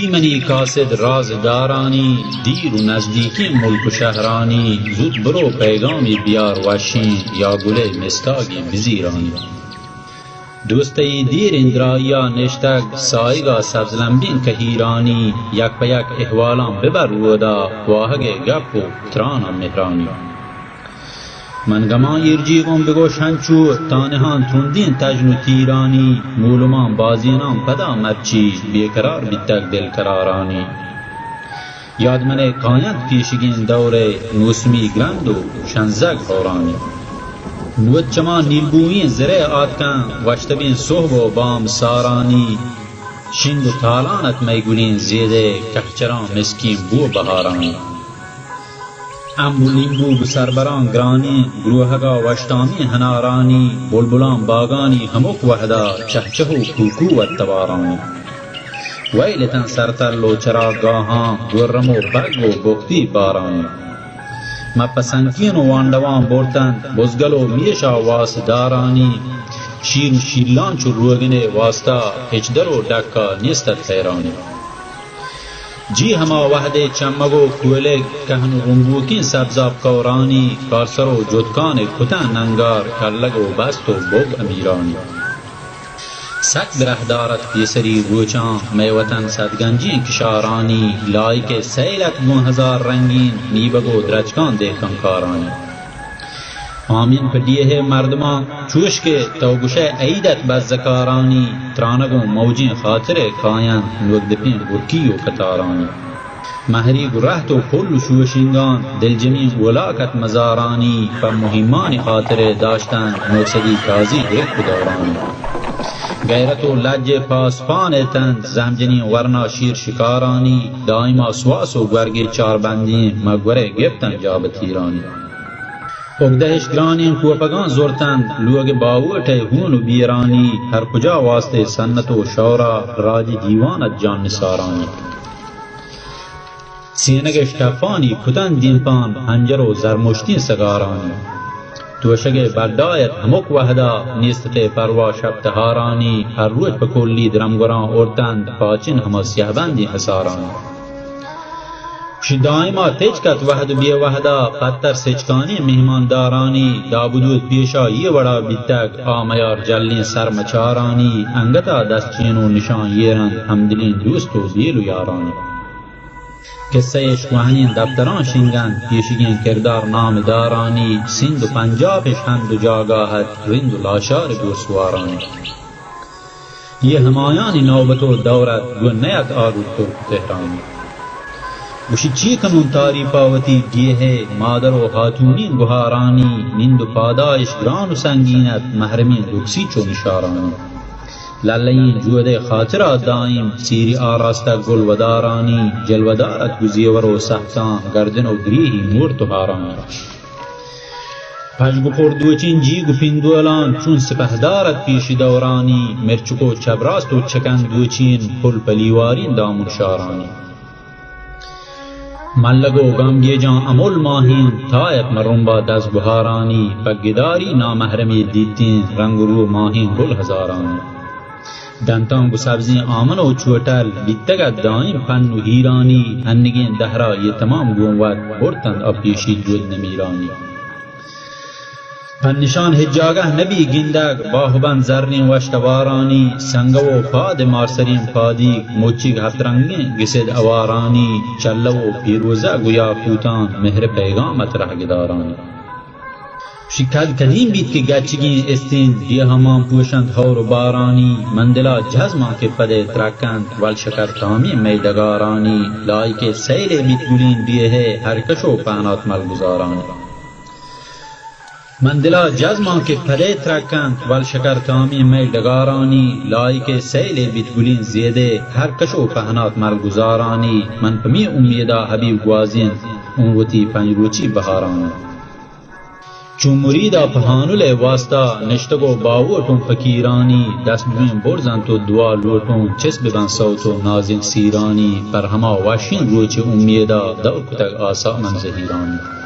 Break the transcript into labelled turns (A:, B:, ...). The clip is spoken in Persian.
A: منی کاسد رازدارانی دیر و نزدیکی ملک و شهرانی زود برو پیغامی بیار وشین یا گله مستاگی بزیرانی دوستی دیر اندرایا نشتگ سایگا سبزلنبین کهیرانی یک پا یک احوالان ببر رودا واهگ گپ و ترانا مهرانی من گمان یرجیگم بگو شنچو تانهان ترندین تجن و تیرانی مولمان بازینان پدا مرچی بیقرار بیتک دل قرارانی یاد من کایت پیشگین دوره موسمی گرند و شنزگ هورانی نوت چما نیلبوین زره آتکن وشتبین صحب و بام سارانی شند و تالانت میگولین زیده کخچران مسکین بو بهارانی امبو لیمبو بسربران گرانی گروهگا وشتامی هنارانی بلبلان باغانی همک وحدا چهچه و کوکو و تبارانی ویلتن سرتل و چراگاهان گرم و بگ و بختی بارانی مپسنکین و واندوان بورتند بزگل و میشا واسدارانی شیر و شیرلان چو روگن واسطا هجدر و دکا نیستت حیرانی جی ہما وحدے چمگو کولگ کہن رنگوکین سبزاب کورانی کارسر و جدکان کتن ننگار کلگ و بست و بوگ امیرانی سک برهدارت پیسری روچان میوتن صدگنجی کشارانی لائک سیلت گون ہزار رنگین نیبگو درچکان دیکھن کارانی آمین پڑیے مردمان چوش کے توگوشے عیدت بزکارانی ترانگو موجین خاطر کائن نوگدپین گرکی و کتارانی مہری گرہت و پل شوشنگان دل جمین ولاکت مزارانی پر مہمان خاطر داشتن موسدی تازی ایک دورانی غیرت و لج پاسپان تند زمجنی ورنا شیر شکارانی دائما سواس و گرگ چاربندی مگوره گفتن جاب تیرانی اگدهش گرانین کوپگان زورتند لوگ باوٹ ہون و بیرانی ہر کجا واسطے سنت و شورا راج دیوانت جان نثارانی سینگش ٹفانی کتن دینپان ہنجر و زرمشتی سگارانی توشگ بردایت همک وحدا نیستت پروا شب تهارانی هر روز بکلی درمگران اورتند پاچین همه سیهبندی حسارانی شی دائما تجکت وحد بی وحدا پتر سچکانی مهمان دارانی دابدود پیشا یہ وڑا بیتک آمیار جلین سرمچارانی انگتا دست چین و نشان یرند همدلین دوست و دیل و یارانی قصه اشکوهنین دفتران شنگن پیشگین کردار نام دارانی سند و پنجابش هند و جاگاهت رند و لاشار گوسوارانی یہ ہمایانی نوبت و دورت گو نیت آرود تو تهرانی وشی چی کنون تاریفاوتی دیه ہے مادر و خاتونین گوهارانی نیند و پادایش گران و سنگینت محرمین رکسی چو نشارانی لالین جود خاطرہ دائم سیری آراستہ گل ودارانی جلودارت گزیور و سحتان گردن و گریہی مور تہارانی پشگو پردوچین جی گو پندولان چون سپہدارت پیش دورانی مرچکو چبراست و چکن دوچین پل پلیوارین دامن شارانی ملگو گامگی جان امول ماہین تائب مرنبا دز بہارانی پگداری نامحرمی دیتین رنگ رو ماہین گل ہزارانی دنتان گو سبزی آمن و چوٹل بیتگت دائم پن و ہیرانی ہنگین دہرا یہ تمام گونوت برتند اپیشی جود نمیرانی پن نشان حجاگہ نبی گندگ باہبند زرین وشتوارانی سنگ و فاد مارسرین فادی موچی ہفترنگین گسد اوارانی چلو و پیروزہ گویا کوتان مہر پیغامت رہگدارانی شکل قدیم بیت کے گچگین استین یہ ہمان پوشند ہور و بارانی مندلا جزمان کے پدے ترکند والشکر تامی میدگارانی لائی کے سیل بیت گلین دیئے ہے ہر کشو پہنات مل گزارانی مندلا جزمان کے پدے ترکند والشکر تامی میدگارانی لائی کے سیل بیت گلین زیدے ہر کشو پہنات مل گزارانی من پمی امیدہ حبیب گوازین انوتی پنجروچی بہارانی چون مریدا پہانول واسطہ نشتگو باوٹوں فقیرانی دست بین برزن تو دعا لوٹوں چسب بن صوتو نازن سیرانی پر ہما واشین روچ امیدہ دور کتگ آسا من زہیرانی